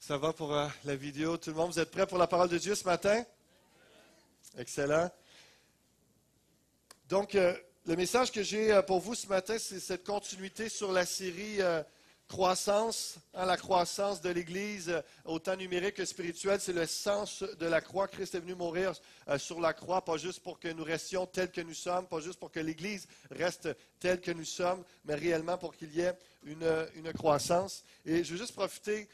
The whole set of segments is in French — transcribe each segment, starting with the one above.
Ça va pour la vidéo? Tout le monde, vous êtes prêts pour la parole de Dieu ce matin? Excellent. Donc, le message que j'ai pour vous ce matin, c'est cette continuité sur la série Croissance, la croissance de l'Église, autant numérique que spirituelle. C'est le sens de la croix. Christ est venu mourir sur la croix, pas juste pour que nous restions tels que nous sommes, pas juste pour que l'Église reste telle que nous sommes, mais réellement pour qu'il y ait une croissance. Et je veux juste profiter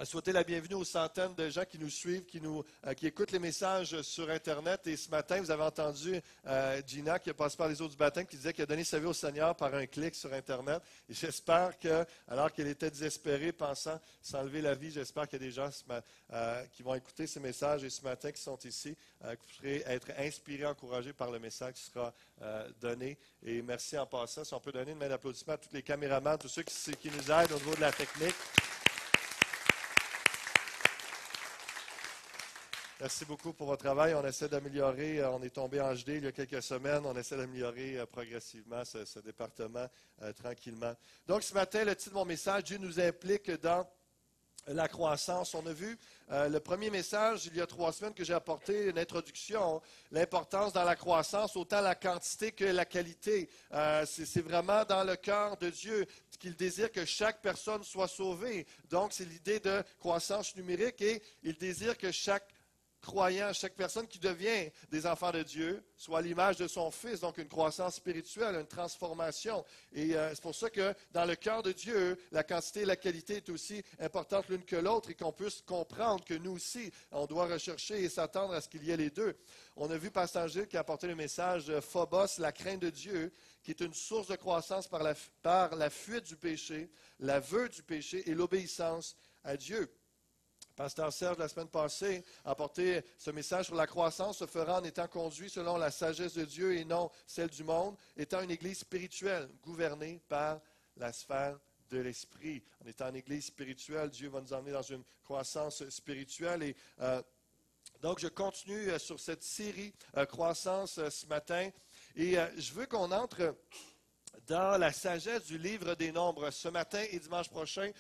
à souhaiter la bienvenue aux centaines de gens qui nous suivent, qui écoutent les messages sur Internet. Et ce matin, vous avez entendu Gina, qui a passé par les eaux du baptême, qui disait qu'elle a donné sa vie au Seigneur par un clic sur Internet. Et j'espère que, alors qu'elle était désespérée, pensant s'enlever la vie, j'espère qu'il y a des gens qui vont écouter ces messages et ce matin qui sont ici, que vous pourrez être inspirés, encouragés par le message qui sera donné. Et merci en passant. Si on peut donner une main d'applaudissement à tous les caméramans, tous ceux qui nous aident au niveau de la technique. Merci beaucoup pour votre travail. On essaie d'améliorer. On est tombé en HD il y a quelques semaines. On essaie d'améliorer progressivement ce département tranquillement. Donc, ce matin, le titre de mon message, Dieu nous implique dans la croissance. On a vu le premier message il y a 3 semaines que j'ai apporté une introduction, l'importance dans la croissance, autant la quantité que la qualité. C'est vraiment dans le cœur de Dieu qu'il désire que chaque personne soit sauvée. Donc, c'est l'idée de croissance numérique et il désire que chaque croyant, chaque personne qui devient des enfants de Dieu, soit à l'image de son Fils, donc une croissance spirituelle, une transformation. Et c'est pour ça que dans le cœur de Dieu, la quantité et la qualité est aussi importante l'une que l'autre et qu'on puisse comprendre que nous aussi, on doit rechercher et s'attendre à ce qu'il y ait les deux. On a vu Pasteur Gilles qui a apporté le message Phobos, la crainte de Dieu, qui est une source de croissance par la fuite du péché, l'aveu du péché et l'obéissance à Dieu. Pasteur Serge, la semaine passée, a apporté ce message sur la croissance se fera en étant conduit selon la sagesse de Dieu et non celle du monde, étant une église spirituelle, gouvernée par la sphère de l'esprit. En étant une église spirituelle, Dieu va nous emmener dans une croissance spirituelle. Et donc, je continue sur cette série Croissance ce matin. Et je veux qu'on entre dans la sagesse du livre des Nombres. Ce matin et dimanche prochain,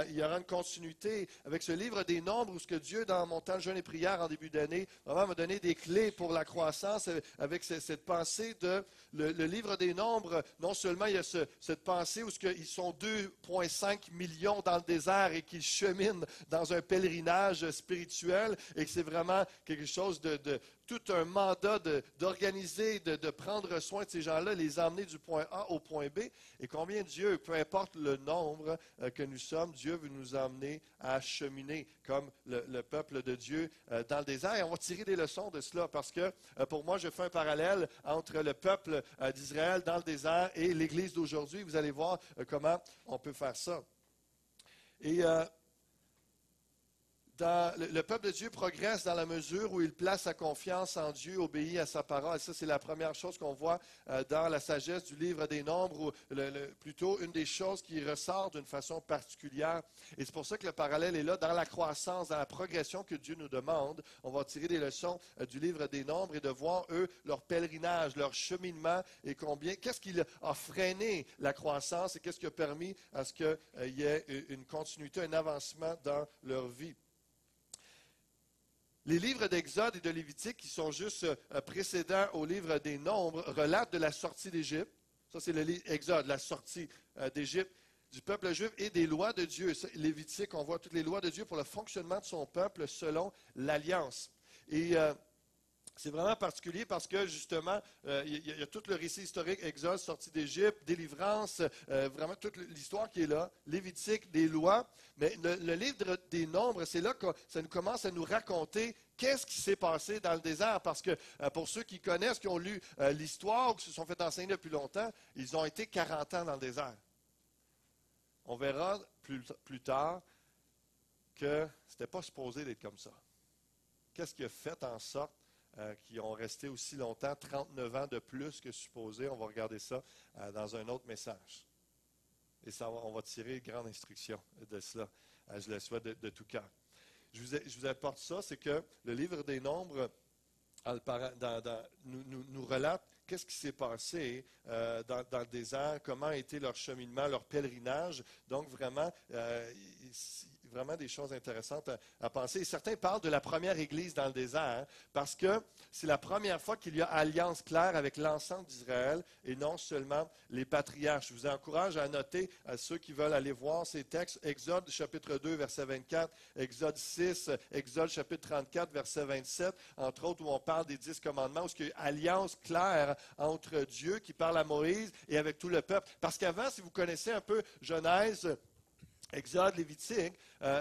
il y aura une continuité avec ce livre des Nombres où ce que Dieu, dans mon temps de jeûne et prière en début d'année, vraiment m'a donné des clés pour la croissance avec cette pensée de le livre des Nombres. Non seulement il y a cette pensée où ils sont 2,5 millions dans le désert et qu'ils cheminent dans un pèlerinage spirituel et que c'est vraiment quelque chose de tout un mandat d'organiser, de prendre soin de ces gens-là, les emmener du point A au point B. Et combien Dieu, peu importe le nombre que nous sommes, Dieu veut nous emmener à cheminer comme le peuple de Dieu dans le désert. Et on va tirer des leçons de cela parce que pour moi, je fais un parallèle entre le peuple d'Israël dans le désert et l'Église d'aujourd'hui. Vous allez voir comment on peut faire ça. Et le peuple de Dieu progresse dans la mesure où il place sa confiance en Dieu, obéit à sa parole. Et ça, c'est la première chose qu'on voit dans la sagesse du livre des Nombres, ou plutôt une des choses qui ressort d'une façon particulière. Et c'est pour ça que le parallèle est là, dans la croissance, dans la progression que Dieu nous demande. On va tirer des leçons du livre des Nombres et de voir, eux, leur pèlerinage, leur cheminement et qu'est-ce qui a freiné la croissance et qu'est-ce qui a permis à ce qu'il y ait une continuité, un avancement dans leur vie. Les livres d'Exode et de Lévitique, qui sont juste précédents au livre des Nombres, relatent de la sortie d'Égypte. Ça, c'est le livre Exode, la sortie d'Égypte du peuple juif et des lois de Dieu. Lévitique, on voit toutes les lois de Dieu pour le fonctionnement de son peuple selon l'Alliance. Et c'est vraiment particulier parce que, justement, il y a tout le récit historique, Exode, sortie d'Égypte, délivrance, vraiment toute l'histoire qui est là, Lévitique, des lois. Mais le livre des Nombres, c'est là que ça nous commence à nous raconter qu'est-ce qui s'est passé dans le désert. Parce que pour ceux qui connaissent, qui ont lu l'histoire ou qui se sont fait enseigner depuis longtemps, ils ont été 40 ans dans le désert. On verra plus tard que ce n'était pas supposé d'être comme ça. Qu'est-ce qui a fait en sorte qui ont resté aussi longtemps, 39 ans de plus que supposé. On va regarder ça dans un autre message. Et ça, on va tirer grande instruction de cela. Je le souhaite de tout cœur. Je vous apporte ça, c'est que le livre des Nombres nous relate qu'est-ce qui s'est passé dans le désert, comment a été leur cheminement, leur pèlerinage. Donc vraiment, vraiment des choses intéressantes à penser. Et certains parlent de la première Église dans le désert, parce que c'est la première fois qu'il y a alliance claire avec l'ensemble d'Israël et non seulement les patriarches. Je vous encourage à noter, à ceux qui veulent aller voir ces textes, Exode chapitre 2, verset 24, Exode 6, Exode chapitre 34, verset 27, entre autres où on parle des 10 commandements, où il y a une alliance claire entre Dieu qui parle à Moïse et avec tout le peuple. Parce qu'avant, si vous connaissez un peu Genèse, Exode, Lévitique,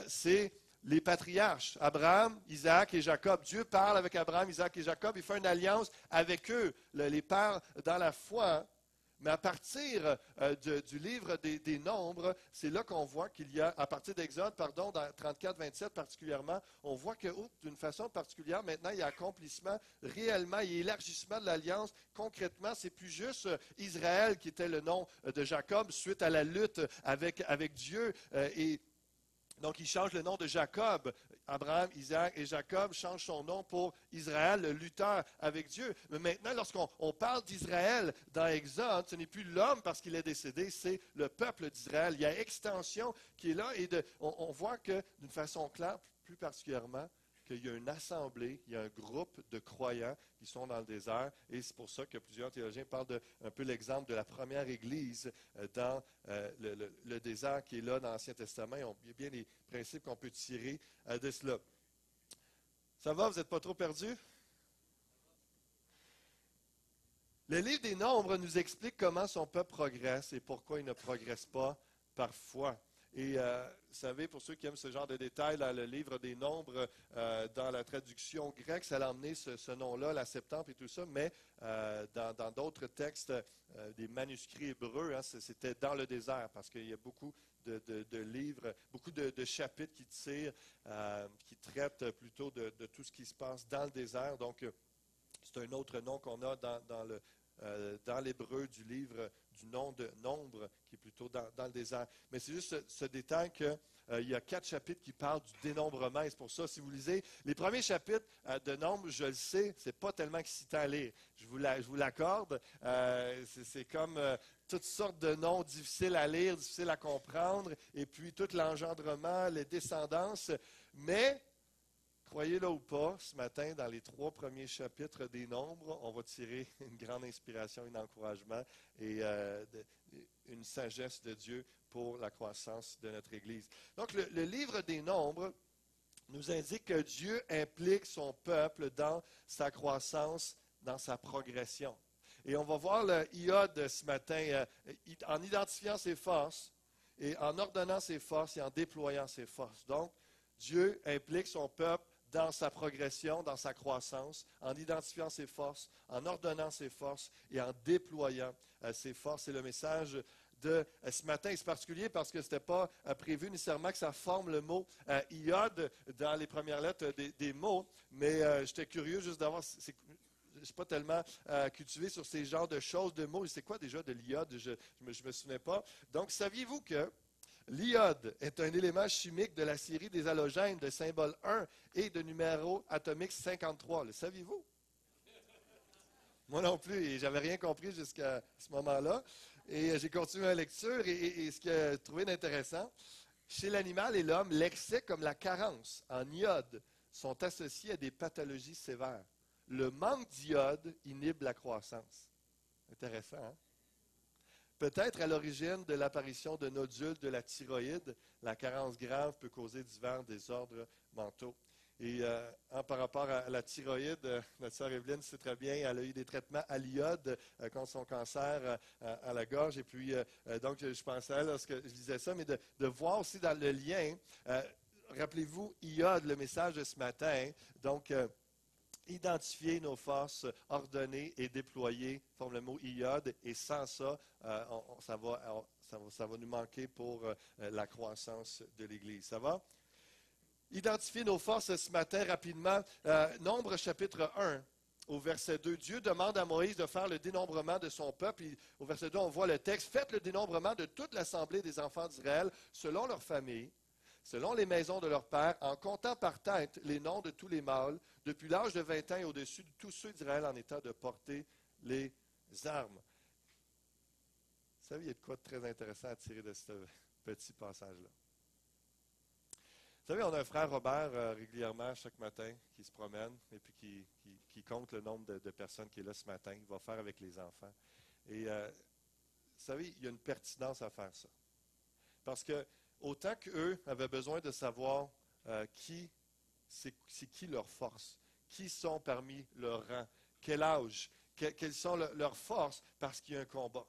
c'est les patriarches, Abraham, Isaac et Jacob. Dieu parle avec Abraham, Isaac et Jacob. Il fait une alliance avec eux, les pères dans la foi. Mais à partir du livre des Nombres, c'est là qu'on voit qu'il y a, à partir d'Exode, pardon, dans 34, 27 particulièrement, on voit que d'une façon particulière, maintenant, il y a accomplissement réellement et élargissement de l'alliance. Concrètement, c'est plus juste Israël qui était le nom de Jacob suite à la lutte avec Dieu. Donc, il change le nom de Jacob. Abraham, Isaac et Jacob changent son nom pour Israël, le lutteur avec Dieu. Mais maintenant, lorsqu'on parle d'Israël dans Exode, ce n'est plus l'homme parce qu'il est décédé, c'est le peuple d'Israël. Il y a extension qui est là et on voit que, d'une façon claire, plus particulièrement, qu'il y a une assemblée, il y a un groupe de croyants qui sont dans le désert. Et c'est pour ça que plusieurs théologiens parlent un peu l'exemple de la première Église dans le désert qui est là dans l'Ancien Testament. Il y a bien des principes qu'on peut tirer de cela. Ça va? Vous n'êtes pas trop perdus? Le livre des Nombres nous explique comment son peuple progresse et pourquoi il ne progresse pas parfois. Et vous savez, pour ceux qui aiment ce genre de détails, là, le livre des Nombres, dans la traduction grecque, ça a emmené ce nom-là, la Septante et tout ça, mais dans d'autres textes, des manuscrits hébreux, hein, c'était dans le désert, parce qu'il y a beaucoup de livres, beaucoup de chapitres qui tirent, qui traitent plutôt de tout ce qui se passe dans le désert. Donc, c'est un autre nom qu'on a dans l'hébreu du livre du nom de Nombre, qui est plutôt dans le désert. Mais c'est juste ce détail qu'il y a 4 chapitres qui parlent du dénombrement. Et c'est pour ça, si vous lisez les premiers chapitres de Nombre, je le sais, c'est pas tellement excitant à lire. Je vous l'accorde. C'est comme toutes sortes de noms difficiles à lire, difficiles à comprendre, et puis tout l'engendrement, les descendances. Mais croyez-le ou pas, ce matin, dans les 3 premiers chapitres des Nombres, on va tirer une grande inspiration, un encouragement et une sagesse de Dieu pour la croissance de notre Église. Donc, le livre des Nombres nous indique que Dieu implique son peuple dans sa croissance, dans sa progression. Et on va voir le Iod ce matin en identifiant ses forces et en ordonnant ses forces et en déployant ses forces. Donc, Dieu implique son peuple dans sa progression, dans sa croissance, en identifiant ses forces, en ordonnant ses forces et en déployant ses forces. C'est le message de ce matin. C'est particulier parce que ce n'était pas prévu nécessairement que ça forme le mot iode dans les premières lettres des mots, mais j'étais curieux juste d'avoir... Je ne suis pas tellement cultivé sur ces genres de choses, de mots. C'est quoi déjà de l'iode? Je ne me souvenais pas. Donc, saviez-vous que l'iode est un élément chimique de la série des halogènes de symbole 1 et de numéro atomique 53. Le saviez-vous? Moi non plus, et je n'avais rien compris jusqu'à ce moment-là. Et j'ai continué ma lecture, et ce que j'ai trouvé d'intéressant, chez l'animal et l'homme, l'excès comme la carence en iode sont associés à des pathologies sévères. Le manque d'iode inhibe la croissance. Intéressant, hein? Peut-être à l'origine de l'apparition de nodules de la thyroïde, la carence grave peut causer divers désordres mentaux. Et par rapport à la thyroïde, notre sœur Evelyne sait très bien, elle a eu des traitements à l'iode contre son cancer à la gorge. Et puis, donc, je pensais à elle lorsque je disais ça, mais de voir aussi dans le lien, rappelez-vous, iode, le message de ce matin, donc, identifier nos forces, ordonner et déployer, forme le mot iode, et sans ça, ça va nous manquer pour la croissance de l'Église. Ça va? Identifier nos forces ce matin rapidement. Nombre chapitre 1. Au verset 2, Dieu demande à Moïse de faire le dénombrement de son peuple. Et au verset 2, on voit le texte. Faites le dénombrement de toute l'assemblée des enfants d'Israël selon leur famille, selon les maisons de leurs pères, en comptant par tête les noms de tous les mâles, depuis l'âge de 20 ans et au-dessus de tous ceux d'Israël en état de porter les armes. Vous savez, il y a de quoi de très intéressant à tirer de ce petit passage-là. Vous savez, on a un frère Robert régulièrement, chaque matin, qui se promène et puis qui compte le nombre de personnes qui est là ce matin. Il va faire avec les enfants. Et vous savez, il y a une pertinence à faire ça. Parce que autant qu'eux avaient besoin de savoir c'est qui leur force, qui sont parmi leur rang, quel âge, quelles sont leurs forces, parce qu'il y a un combat.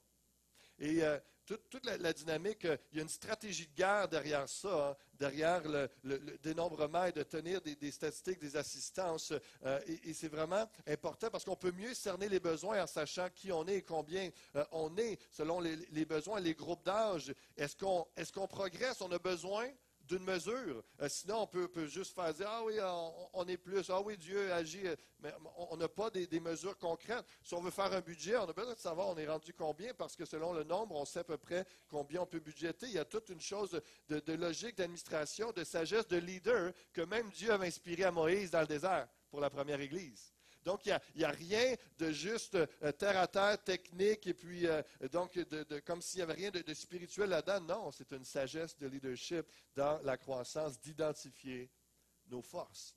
Et toute la dynamique, il y a une stratégie de guerre derrière ça, hein, derrière le dénombrement et de tenir des statistiques, des assistances. Et c'est vraiment important parce qu'on peut mieux cerner les besoins en sachant qui on est et combien on est selon les besoins, les groupes d'âge. Est-ce qu'on progresse? On a besoin d'une mesure. Sinon, on peut juste faire dire, ah oui, on est plus, ah oui, Dieu agit, mais on n'a pas des mesures concrètes. Si on veut faire un budget, on a besoin de savoir on est rendu combien, parce que selon le nombre, on sait à peu près combien on peut budgéter. Il y a toute une chose de logique, d'administration, de sagesse, de leader, que même Dieu avait inspiré à Moïse dans le désert pour la première Église. Donc, il n'y a rien de juste terre à terre, technique, et puis donc comme s'il n'y avait rien de spirituel là-dedans. Non, c'est une sagesse de leadership dans la croissance, d'identifier nos forces.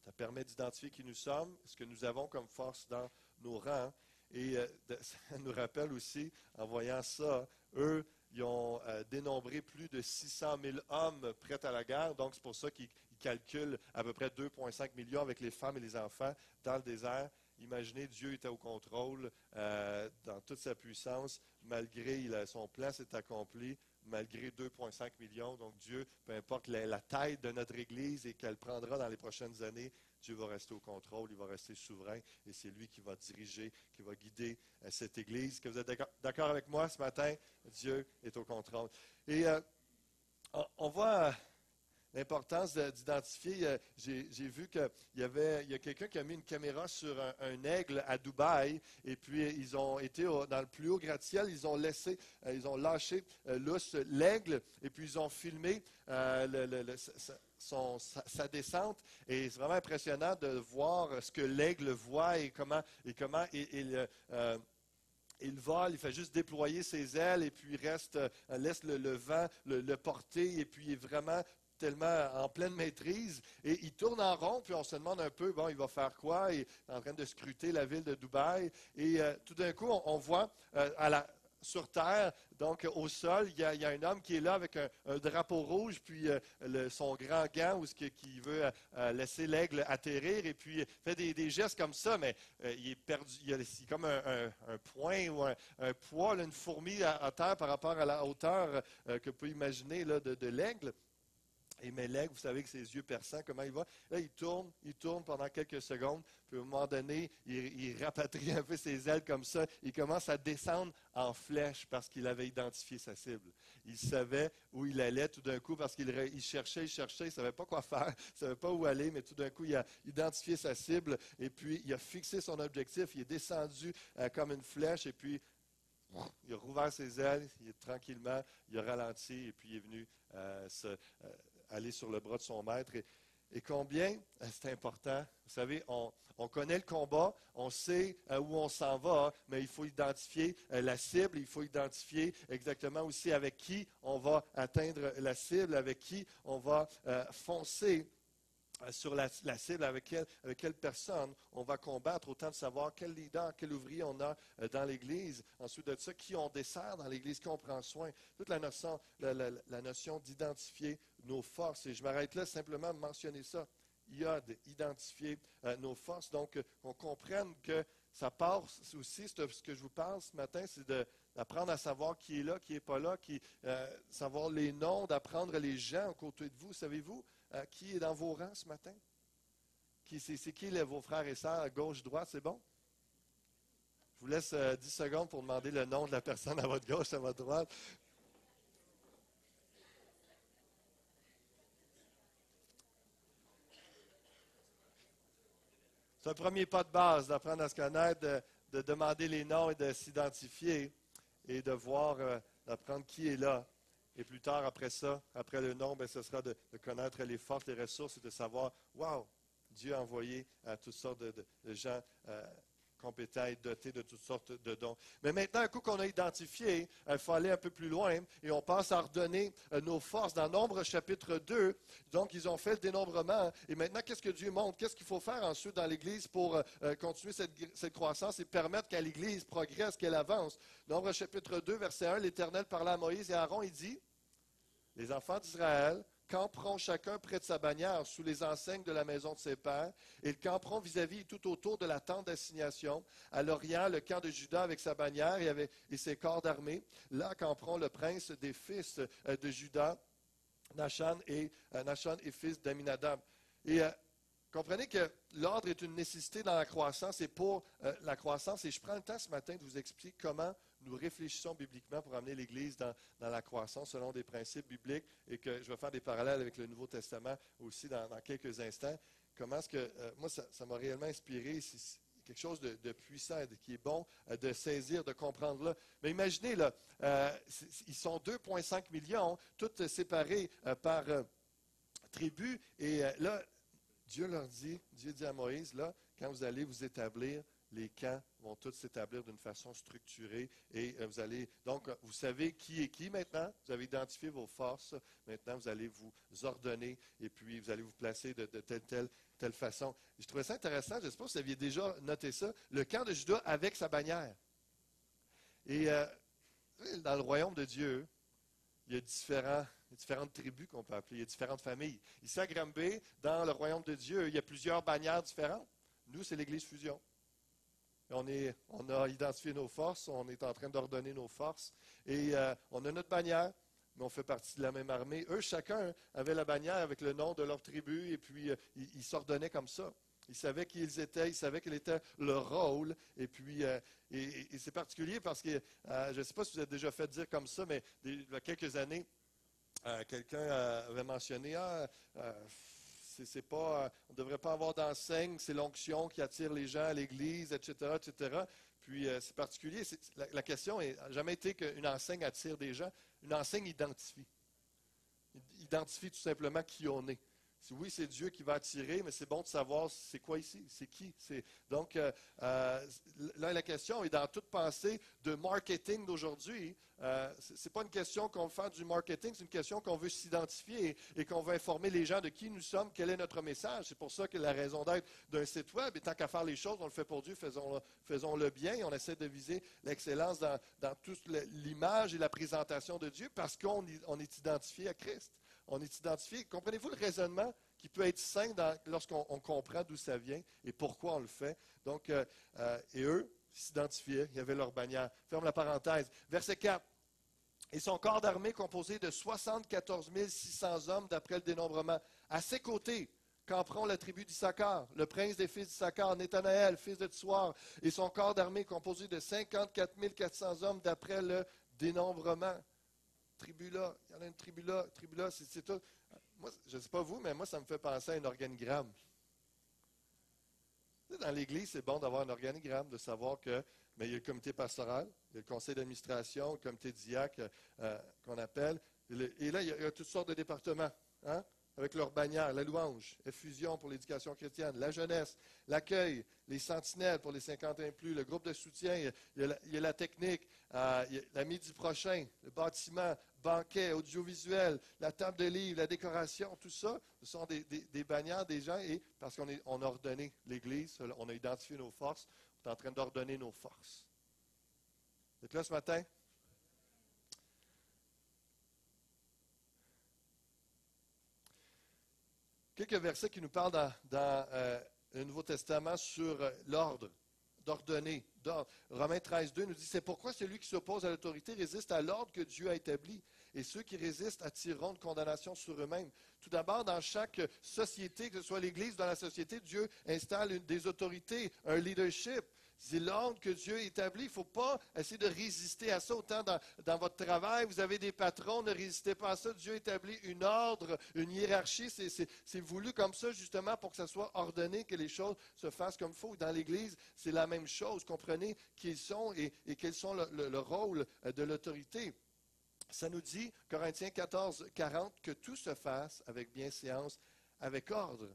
Ça permet d'identifier qui nous sommes, ce que nous avons comme force dans nos rangs. Et ça nous rappelle aussi, en voyant ça, eux, ils ont dénombré plus de 600 000 hommes prêts à la guerre. Donc, c'est pour ça qu'ils calculent à peu près 2,5 millions avec les femmes et les enfants dans le désert. Imaginez, Dieu était au contrôle dans toute sa puissance, malgré son plan s'est accompli, malgré 2,5 millions. Donc, Dieu, peu importe la taille de notre Église et qu'elle prendra dans les prochaines années, Dieu va rester au contrôle, il va rester souverain et c'est lui qui va diriger, qui va guider cette Église. Est-ce que vous êtes d'accord avec moi ce matin? Dieu est au contrôle. Et on voit l'importance d'identifier. J'ai vu qu'il y a quelqu'un qui a mis une caméra sur un aigle à Dubaï et puis ils ont été dans le plus haut gratte-ciel, ils ont lâché l'aigle et puis ils ont filmé sa descente et c'est vraiment impressionnant de voir ce que l'aigle voit et comment il vole, il fait juste déployer ses ailes et puis laisse le vent le porter et puis il est vraiment tellement en pleine maîtrise. Et il tourne en rond, puis on se demande un peu, bon, il va faire quoi? Il est en train de scruter la ville de Dubaï. Et tout d'un coup, on voit sur terre, donc au sol, il y a un homme qui est là avec un drapeau rouge, puis son grand gant où qui veut laisser l'aigle atterrir, et puis il fait des gestes comme ça, mais il est perdu, il est comme un point ou un poids, là, une fourmi à terre par rapport à la hauteur que peut imaginer là, de l'aigle. Et mais l'aigle, vous savez que ses yeux perçants, comment il va? Là, il tourne pendant quelques secondes. Puis à un moment donné, il rapatrie un peu ses ailes comme ça. Il commence à descendre en flèche parce qu'il avait identifié sa cible. Il savait où il allait tout d'un coup parce qu'il cherchait, il ne savait pas quoi faire, il ne savait pas où aller, mais tout d'un coup, il a identifié sa cible et puis il a fixé son objectif. Il est descendu comme une flèche et puis il a rouvert ses ailes, tranquillement, il a ralenti et puis il est venu aller sur le bras de son maître. Et combien c'est important. Vous savez, on connaît le combat, on sait où on s'en va, mais il faut identifier la cible, il faut identifier exactement aussi avec qui on va atteindre la cible, avec qui on va foncer sur la cible, avec quelle personne on va combattre, autant de savoir quel leader, quel ouvrier on a dans l'Église. Ensuite de ça, qui on dessert dans l'Église, qui on prend soin. Toute la notion d'identifier nos forces. Et je m'arrête là simplement à mentionner ça. Il y a d'identifier nos forces. Donc, qu'on comprenne que ça part aussi, ce que je vous parle ce matin, c'est d'apprendre à savoir qui est là, qui n'est pas là, savoir les noms, d'apprendre les gens à côté de vous. Savez-vous qui est dans vos rangs ce matin? C'est qui vos frères et sœurs à gauche, droite, c'est bon? Je vous laisse 10 secondes pour demander le nom de la personne à votre gauche, à votre droite. C'est un premier pas de base, d'apprendre à se connaître, de demander les noms et de s'identifier et de voir, d'apprendre qui est là. Et plus tard, après ça, après le nom, ce sera de connaître les forces, les ressources et de savoir, wow, Dieu a envoyé à toutes sortes de gens compétents et dotés de toutes sortes de dons. Mais maintenant, un coup qu'on a identifié, il faut aller un peu plus loin et on passe à ordonner nos forces. Dans Nombre chapitre 2, donc ils ont fait le dénombrement. Et maintenant, qu'est-ce que Dieu montre? Qu'est-ce qu'il faut faire ensuite dans l'Église pour continuer cette croissance et permettre qu'à l'Église progresse, qu'elle avance? Nombre chapitre 2, verset 1, l'Éternel parla à Moïse et à Aaron, il dit, « Les enfants d'Israël camperont chacun près de sa bannière sous les enseignes de la maison de ses pères. Ils camperont vis-à-vis et tout autour de la tente d'assignation. À l'Orient, le camp de Juda avec sa bannière et ses corps d'armée. Là camperont le prince des fils de Juda, Nachan et fils d'Aminadab. » Et comprenez que l'ordre est une nécessité dans la croissance et pour la croissance. Et je prends le temps ce matin de vous expliquer comment nous réfléchissons bibliquement pour amener l'Église dans la croissance selon des principes bibliques et que je vais faire des parallèles avec le Nouveau Testament aussi dans quelques instants. Comment est-ce que, moi, ça m'a réellement inspiré. C'est quelque chose de puissant, qui est bon de saisir, de comprendre là. Mais imaginez, là, ils sont 2,5 millions, tous séparés par tribus. Et là, Dieu dit à Moïse, là, quand vous allez vous établir, les camps vont tous s'établir d'une façon structurée et vous savez qui est qui maintenant, vous avez identifié vos forces, maintenant vous allez vous ordonner et puis vous allez vous placer de telle façon. Je trouvais ça intéressant, je ne sais pas si vous aviez déjà noté ça, le camp de Juda avec sa bannière. Et dans le royaume de Dieu, il y a différentes tribus qu'on peut appeler, il y a différentes familles. Ici à Granby, dans le royaume de Dieu, il y a plusieurs bannières différentes. Nous, c'est l'Église Fusion. On a identifié nos forces, on est en train d'ordonner nos forces. Et on a notre bannière, mais on fait partie de la même armée. Eux, chacun avait la bannière avec le nom de leur tribu, et puis ils s'ordonnaient comme ça. Ils savaient qui ils étaient, ils savaient quel était leur rôle. Et puis, et c'est particulier parce que, je ne sais pas si vous avez déjà fait dire comme ça, mais il y a quelques années, quelqu'un avait mentionné, on ne devrait pas avoir d'enseigne, c'est l'onction qui attire les gens à l'Église, etc., etc. Puis c'est particulier. La question n'a jamais été qu'une enseigne attire des gens. Une enseigne identifie. Identifie tout simplement qui on est. Oui, c'est Dieu qui va attirer, mais c'est bon de savoir c'est quoi ici, c'est qui. Donc, là, la question est dans toute pensée de marketing d'aujourd'hui. Ce n'est pas une question qu'on veut faire du marketing, c'est une question qu'on veut s'identifier et qu'on veut informer les gens de qui nous sommes, quel est notre message. C'est pour ça que la raison d'être d'un site web, et tant qu'à faire les choses, on le fait pour Dieu, faisons-le bien. Et on essaie de viser l'excellence dans toute l'image et la présentation de Dieu parce qu'on est identifié à Christ. On est identifié. Comprenez-vous le raisonnement qui peut être sain lorsqu'on comprend d'où ça vient et pourquoi on le fait? Donc, et eux s'identifiaient, il y avait leur bannière. Ferme la parenthèse. Verset 4. Et son corps d'armée composé de 74 600 hommes d'après le dénombrement. À ses côtés camperont la tribu d'Issachar, le prince des fils d'Issachar, Nathanaël, fils de Tsuar, et son corps d'armée composé de 54 400 hommes d'après le dénombrement. Tribu là, il y en a une tribu là, c'est tout. Moi, je ne sais pas vous, mais moi, ça me fait penser à un organigramme. Dans l'Église, c'est bon d'avoir un organigramme, de savoir que, mais il y a le comité pastoral, il y a le conseil d'administration, le comité diacre qu'on appelle. Et là, il y a toutes sortes de départements, hein, avec leurs bannières, la louange, effusion pour l'éducation chrétienne, la jeunesse, l'accueil, les sentinelles pour les 51 plus, le groupe de soutien, il y a la technique, il y a la midi prochain, le bâtiment, banquet, audiovisuel, la table de livres, la décoration, tout ça, ce sont des bannières des gens et parce qu'on a ordonné l'Église, on a identifié nos forces, on est en train d'ordonner nos forces. Vous êtes là ce matin? Quelques versets qui nous parlent dans le Nouveau Testament sur l'ordre, d'ordonner. Romains 13, 2 nous dit, c'est pourquoi celui qui s'oppose à l'autorité résiste à l'ordre que Dieu a établi. Et ceux qui résistent attireront de condamnation sur eux-mêmes. Tout d'abord, dans chaque société, que ce soit l'Église ou dans la société, Dieu installe des autorités, un leadership. C'est l'ordre que Dieu établit. Il ne faut pas essayer de résister à ça. Autant dans votre travail, vous avez des patrons, ne résistez pas à ça. Dieu établit une ordre, une hiérarchie. C'est voulu comme ça, justement, pour que ça soit ordonné, que les choses se fassent comme il faut. Dans l'Église, c'est la même chose. Comprenez qui ils sont et quels sont le rôle de l'autorité. Ça nous dit, Corinthiens 14, 40, que tout se fasse avec bienséance, avec ordre.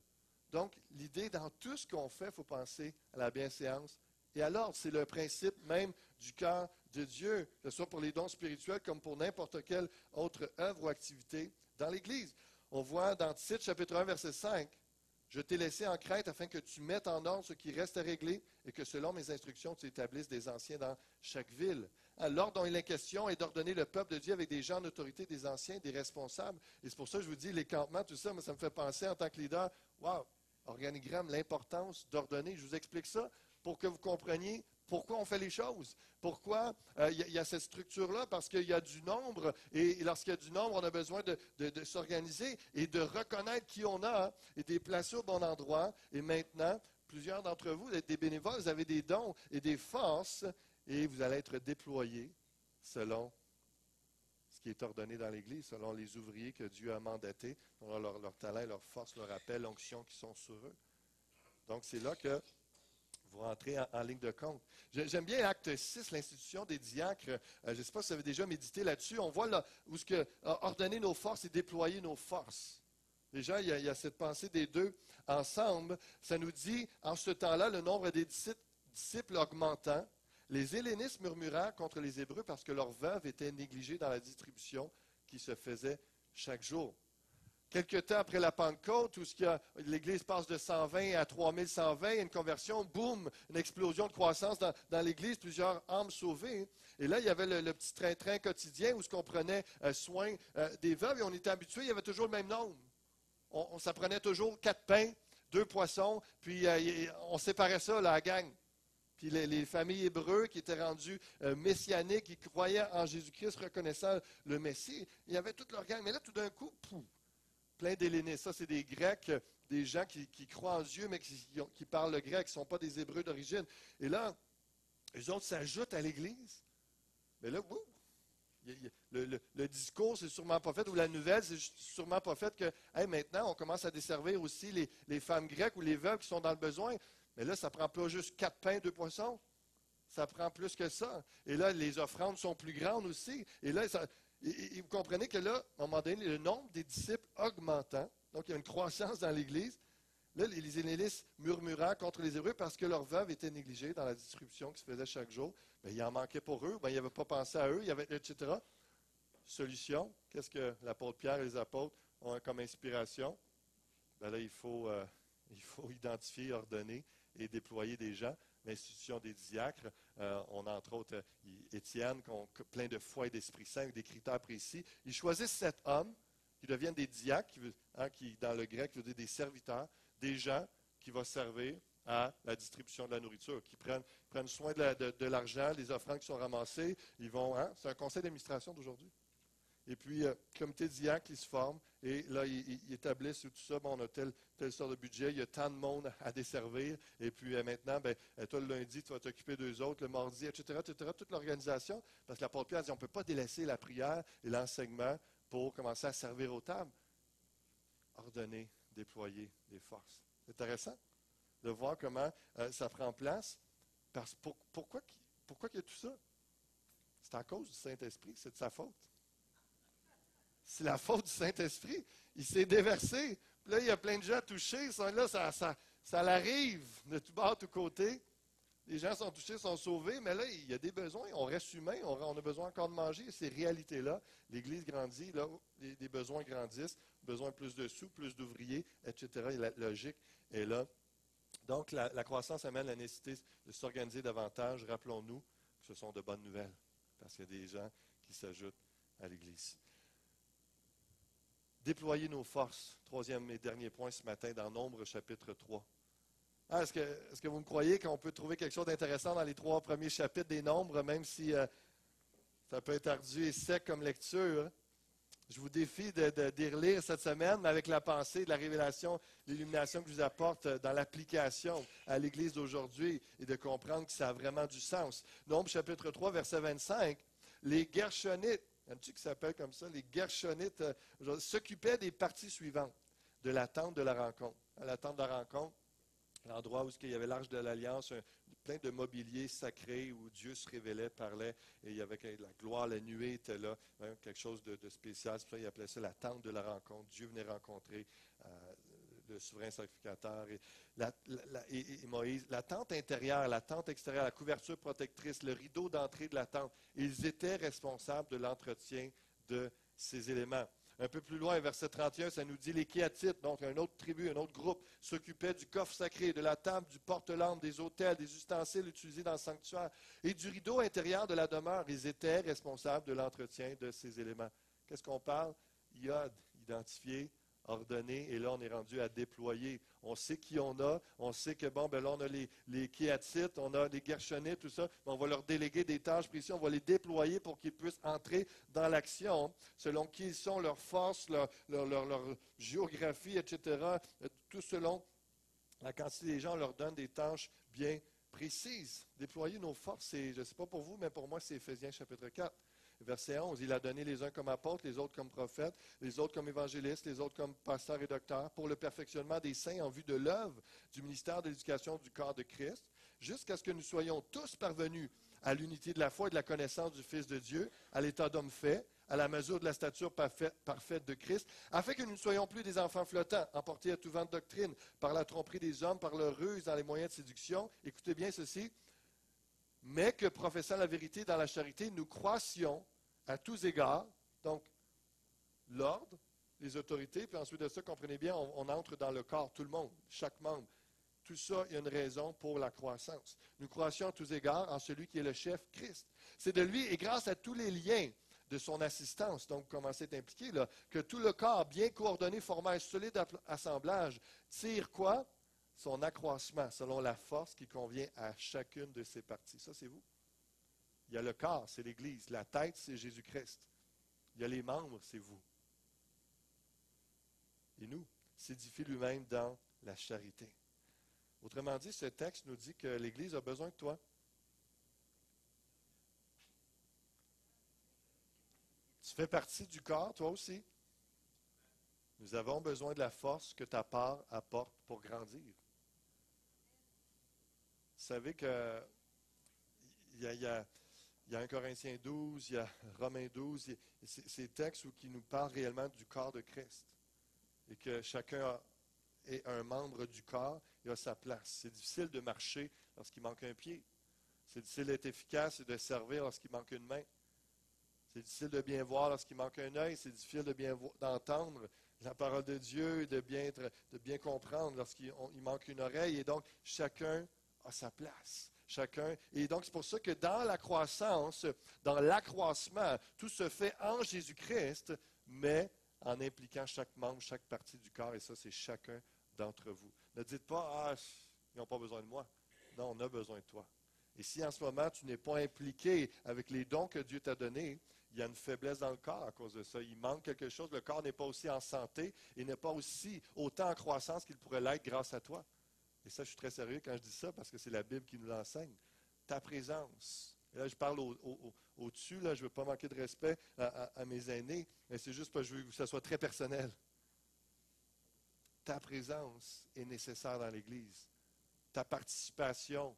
Donc, l'idée, dans tout ce qu'on fait, il faut penser à la bienséance et à l'ordre. C'est le principe même du cœur de Dieu, que ce soit pour les dons spirituels comme pour n'importe quelle autre œuvre ou activité dans l'Église. On voit dans Tite, chapitre 1, verset 5, « Je t'ai laissé en Crète afin que tu mettes en ordre ce qui reste à régler et que selon mes instructions, tu établisses des anciens dans chaque ville. » L'ordre dont il est question est d'ordonner le peuple de Dieu avec des gens en autorité, des anciens, des responsables. Et c'est pour ça que je vous dis, les campements, tout ça, moi, ça me fait penser en tant que leader, wow, organigramme, l'importance d'ordonner. Je vous explique ça pour que vous compreniez pourquoi on fait les choses. Pourquoi il y a cette structure-là? Parce qu'il y a du nombre, et lorsqu'il y a du nombre, on a besoin de s'organiser et de reconnaître qui on a et de les placer au bon endroit. Et maintenant, plusieurs d'entre vous, vous êtes des bénévoles, vous avez des dons et des forces, et vous allez être déployés selon ce qui est ordonné dans l'Église, selon les ouvriers que Dieu a mandatés, selon leur talent, leur force, leur appel, l'onction qui sont sur eux. Donc, c'est là que vous rentrez en ligne de compte. J'aime bien l'acte 6, l'institution des diacres. Je ne sais pas si vous avez déjà médité là-dessus. On voit là où ce que ordonner nos forces et déployer nos forces. Déjà, il y a cette pensée des deux ensemble. Ça nous dit, en ce temps-là, le nombre des disciples augmentant, les Hellénistes murmurèrent contre les Hébreux parce que leurs veuves étaient négligées dans la distribution qui se faisait chaque jour. Quelque temps après la Pentecôte, où l'Église passe de 120 à 3120, une conversion, boum, une explosion de croissance dans l'Église, plusieurs âmes sauvées. Et là, il y avait le petit train-train quotidien où on prenait soin des veuves et on était habitué, il y avait toujours le même nombre. Ça prenait toujours 4 pains, 2 poissons, puis on séparait ça, la gang. Puis les familles hébreux qui étaient rendues messianiques, qui croyaient en Jésus-Christ, reconnaissant le Messie, il y avait toute leur gang. Mais là, tout d'un coup, plein d'hellénistes. Ça, c'est des Grecs, des gens qui croient en Dieu, mais qui parlent le grec, qui ne sont pas des Hébreux d'origine. Et là, les autres s'ajoutent à l'Église. Mais là, le discours, c'est sûrement pas fait, ou la nouvelle, c'est sûrement pas fait que maintenant, on commence à desservir aussi les femmes grecques ou les veuves qui sont dans le besoin. Mais là, ça ne prend pas juste 4 pains, 2 poissons. Ça prend plus que ça. Et là, les offrandes sont plus grandes aussi. Et là, et vous comprenez que là, à un moment donné, le nombre des disciples augmentant, donc il y a une croissance dans l'Église. Là, les Hellénistes murmurant contre les Hébreux parce que leurs veuves étaient négligées dans la distribution qui se faisait chaque jour. Bien, il en manquait pour eux, bien, il n'avaient pas pensé à eux, etc. Solution, qu'est-ce que l'apôtre Pierre et les apôtres ont comme inspiration? Bien là, il faut identifier, ordonner et déployer des gens. L'institution des diacres, on a entre autres Étienne, qui ont plein de foi et d'Esprit Saint, avec des critères précis. Ils choisissent 7 hommes qui deviennent des diacres, qui dans le grec veut dire des serviteurs, des gens qui vont servir à la distribution de la nourriture, qui prennent soin de l'argent, des offrandes qui sont ramassées. Ils vont, c'est un conseil d'administration d'aujourd'hui. Et puis, comité diacre qui se forme, et là, ils établissent tout ça, bon, on a telle sorte de budget, il y a tant de monde à desservir, et puis maintenant, toi, le lundi, tu vas t'occuper d'eux autres, le mardi, etc., toute l'organisation, parce que l'apôtre Pierre dit, on ne peut pas délaisser la prière et l'enseignement pour commencer à servir aux tables. Ordonner, déployer des forces. C'est intéressant de voir comment ça prend place. Pourquoi il y a tout ça? C'est à cause du Saint-Esprit, c'est de sa faute. C'est la faute du Saint-Esprit. Il s'est déversé. Puis là, il y a plein de gens touchés. Là, ça l'arrive de tout bord, de tous côtés. Les gens sont touchés, sont sauvés, mais là, il y a des besoins. On reste humain, on a besoin encore de manger. Ces réalités-là, l'Église grandit, là, les besoins grandissent, besoin de plus de sous, plus d'ouvriers, etc. Et la logique est là. Donc, la croissance amène la nécessité de s'organiser davantage. Rappelons-nous que ce sont de bonnes nouvelles, parce qu'il y a des gens qui s'ajoutent à l'Église. Déployer nos forces. Troisième et dernier point ce matin dans Nombres chapitre 3. Est-ce que vous me croyez qu'on peut trouver quelque chose d'intéressant dans les 3 premiers chapitres des Nombres, même si ça peut être ardu et sec comme lecture? Je vous défie d'y relire cette semaine, mais avec la pensée de la révélation, l'illumination que je vous apporte dans l'application à l'Église d'aujourd'hui et de comprendre que ça a vraiment du sens. Nombres chapitre 3, verset 25. Les Gershonites, il y en a-tu qui s'appellent comme ça? Les Gershonites s'occupaient des parties suivantes de la tente de la rencontre. À la tente de la rencontre, l'endroit où il y avait l'arche de l'Alliance, plein de mobilier sacré où Dieu se révélait, parlait, et il y avait la gloire, la nuée était là, quelque chose de spécial. C'est pour ça qu'ils appelaient ça la tente de la rencontre. Dieu venait rencontrer le souverain sacrificateur et Moïse, la tente intérieure, la tente extérieure, la couverture protectrice, le rideau d'entrée de la tente, ils étaient responsables de l'entretien de ces éléments. Un peu plus loin, verset 31, ça nous dit les Kéatites, donc une autre tribu, un autre groupe, s'occupaient du coffre sacré, de la table, du porte-lampe, des autels, des ustensiles utilisés dans le sanctuaire et du rideau intérieur de la demeure. Ils étaient responsables de l'entretien de ces éléments. Qu'est-ce qu'on parle? Yod, identifié, ordonné, et là, on est rendu à déployer. On sait qui on sait que, bon, ben là, on a les Kéatites, on a les Gershonites, tout ça, on va leur déléguer des tâches précises, on va les déployer pour qu'ils puissent entrer dans l'action, selon qui ils sont, leurs forces, leur géographie, etc., tout selon la quantité des gens, on leur donne des tâches bien précises. Déployer nos forces, je ne sais pas pour vous, mais pour moi, c'est Éphésiens chapitre 4. Verset 11, il a donné les uns comme apôtres, les autres comme prophètes, les autres comme évangélistes, les autres comme pasteurs et docteurs, pour le perfectionnement des saints en vue de l'œuvre du ministère de l'éducation du corps de Christ, jusqu'à ce que nous soyons tous parvenus à l'unité de la foi et de la connaissance du Fils de Dieu, à l'état d'homme fait, à la mesure de la stature parfaite de Christ, afin que nous ne soyons plus des enfants flottants, emportés à tout vent de doctrine, par la tromperie des hommes, par leur ruse dans les moyens de séduction. Écoutez bien ceci. Mais que, professant la vérité dans la charité, nous croissions à tous égards, donc l'ordre, les autorités, puis ensuite de ça, comprenez bien, on entre dans le corps, tout le monde, chaque membre. Tout ça, il y a une raison pour la croissance. Nous croissions à tous égards en celui qui est le chef, Christ. C'est de lui et grâce à tous les liens de son assistance, donc commencez à être impliqué, là, que tout le corps, bien coordonné, formant un solide assemblage, tire quoi? Son accroissement selon la force qui convient à chacune de ses parties. Ça, c'est vous. Il y a le corps, c'est l'Église. La tête, c'est Jésus-Christ. Il y a les membres, c'est vous. Et nous, s'édifie lui-même dans la charité. Autrement dit, ce texte nous dit que l'Église a besoin de toi. Tu fais partie du corps, toi aussi. Nous avons besoin de la force que ta part apporte pour grandir. Vous savez que il y a 1 Corinthiens 12, il y a Romains 12, ces textes qui nous parlent réellement du corps de Christ. Et que chacun est un membre du corps et a sa place. C'est difficile de marcher lorsqu'il manque un pied. C'est difficile d'être efficace et de servir lorsqu'il manque une main. C'est difficile de bien voir lorsqu'il manque un œil. C'est difficile d'entendre la parole de Dieu et de bien comprendre lorsqu'il manque une oreille. Et donc, chacun a sa place. Chacun. Et donc, c'est pour ça que dans la croissance, dans l'accroissement, tout se fait en Jésus-Christ, mais en impliquant chaque membre, chaque partie du corps. Et ça, c'est chacun d'entre vous. Ne dites pas, ah, ils n'ont pas besoin de moi. Non, on a besoin de toi. Et si en ce moment, tu n'es pas impliqué avec les dons que Dieu t'a donnés, il y a une faiblesse dans le corps à cause de ça. Il manque quelque chose. Le corps n'est pas aussi en santé et n'est pas aussi autant en croissance qu'il pourrait l'être grâce à toi. Et ça, je suis très sérieux quand je dis ça parce que c'est la Bible qui nous l'enseigne. Ta présence. Et là, je parle au-dessus, là, je ne veux pas manquer de respect à mes aînés, mais c'est juste parce que je veux que ça soit très personnel. Ta présence est nécessaire dans l'Église. Ta participation,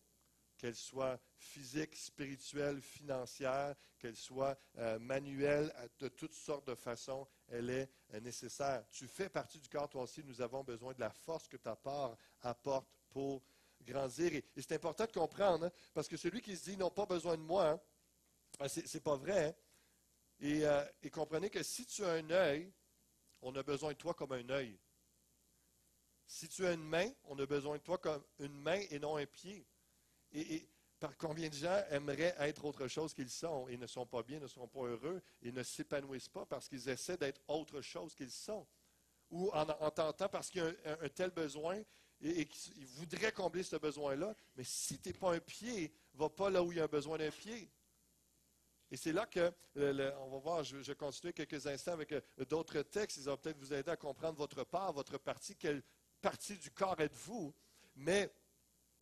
qu'elle soit physique, spirituelle, financière, qu'elle soit manuelle, de toutes sortes de façons, elle est nécessaire. Tu fais partie du corps, toi aussi, nous avons besoin de la force que ta part apporte pour grandir. Et c'est important de comprendre, hein, parce que celui qui se dit, ils n'ont pas besoin de moi, hein, c'est pas vrai. Hein? Et comprenez que si tu as un œil, on a besoin de toi comme un œil. Si tu as une main, on a besoin de toi comme une main et non un pied. Et par combien de gens aimeraient être autre chose qu'ils sont et ne sont pas bien, ne sont pas heureux et ne s'épanouissent pas parce qu'ils essaient d'être autre chose qu'ils sont. Ou en tentant parce qu'il y a un tel besoin et qu'ils voudraient combler ce besoin-là, mais si tu n'es pas un pied, va pas là où il y a un besoin d'un pied. Et c'est là que, on va voir, je vais continuer quelques instants avec d'autres textes, ils vont peut-être vous aider à comprendre votre part, votre partie, quelle partie du corps êtes-vous, mais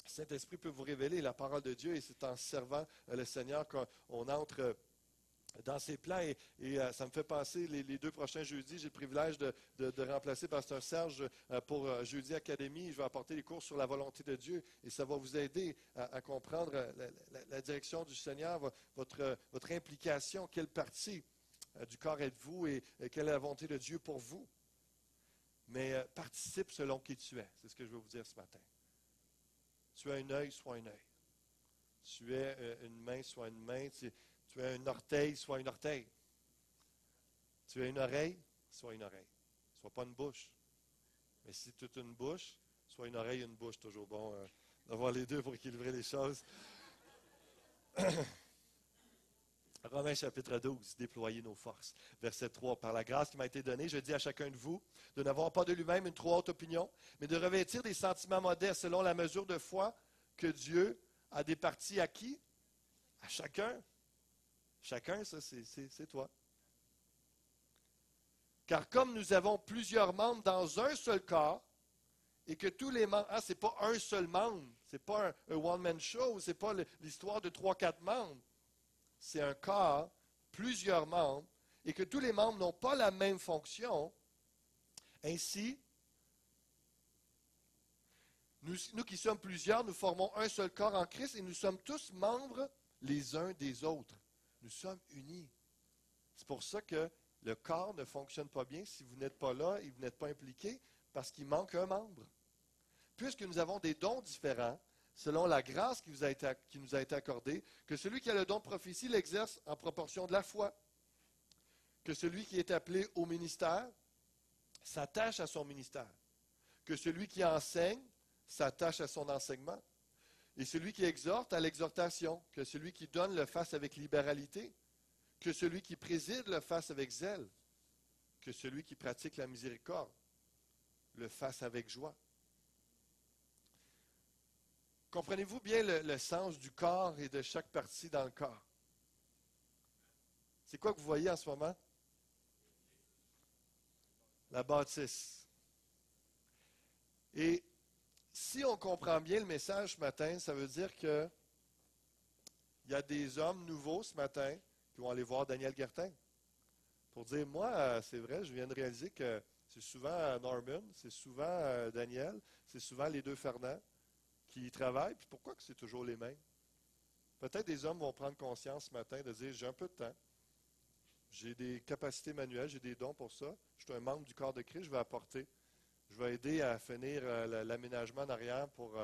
Saint-Esprit peut vous révéler la parole de Dieu et c'est en servant le Seigneur qu'on entre dans ses plans. Et ça me fait penser, les 2 prochains jeudis, j'ai le privilège de remplacer Pasteur Serge pour Jeudi Académie. Je vais apporter les cours sur la volonté de Dieu et ça va vous aider à comprendre la direction du Seigneur, votre implication, quelle partie du corps êtes-vous et quelle est la volonté de Dieu pour vous. mais participe selon qui tu es. C'est ce que je veux vous dire ce matin. Tu as un œil, sois un œil. Tu es une main, sois une main. Tu as un orteil, sois un orteil. Tu as une oreille, sois une oreille. Sois pas une bouche. Mais si tu es une bouche, sois une oreille et une bouche. Toujours bon d'avoir les deux pour équilibrer les choses. Romains chapitre 12, déployer nos forces. Verset 3, par la grâce qui m'a été donnée, je dis à chacun de vous de n'avoir pas de lui-même une trop haute opinion, mais de revêtir des sentiments modestes selon la mesure de foi que Dieu a départi à qui? À chacun. Chacun, ça, c'est toi. Car comme nous avons plusieurs membres dans un seul corps, et que tous les membres, c'est pas un seul membre, c'est pas un one-man show, c'est pas l'histoire de 3-4 membres. C'est un corps, plusieurs membres, et que tous les membres n'ont pas la même fonction. Ainsi, nous qui sommes plusieurs, nous formons un seul corps en Christ et nous sommes tous membres les uns des autres. Nous sommes unis. C'est pour ça que le corps ne fonctionne pas bien si vous n'êtes pas là et vous n'êtes pas impliqué, parce qu'il manque un membre. Puisque nous avons des dons différents, selon la grâce qui nous a été accordée, que celui qui a le don de prophétie l'exerce en proportion de la foi, que celui qui est appelé au ministère s'attache à son ministère, que celui qui enseigne s'attache à son enseignement, et celui qui exhorte à l'exhortation, que celui qui donne le fasse avec libéralité, que celui qui préside le fasse avec zèle, que celui qui pratique la miséricorde le fasse avec joie. Comprenez-vous bien le sens du corps et de chaque partie dans le corps? C'est quoi que vous voyez en ce moment? La bâtisse. Et si on comprend bien le message ce matin, ça veut dire qu'il y a des hommes nouveaux ce matin qui vont aller voir Daniel Guertin pour dire, moi, c'est vrai, je viens de réaliser que c'est souvent Norman, c'est souvent Daniel, c'est souvent les deux Fernand qui y travaillent, puis pourquoi que c'est toujours les mêmes? Peut-être des hommes vont prendre conscience ce matin de dire, j'ai un peu de temps, j'ai des capacités manuelles, j'ai des dons pour ça, je suis un membre du corps de Christ, je vais apporter. Je vais aider à finir l'aménagement en arrière pour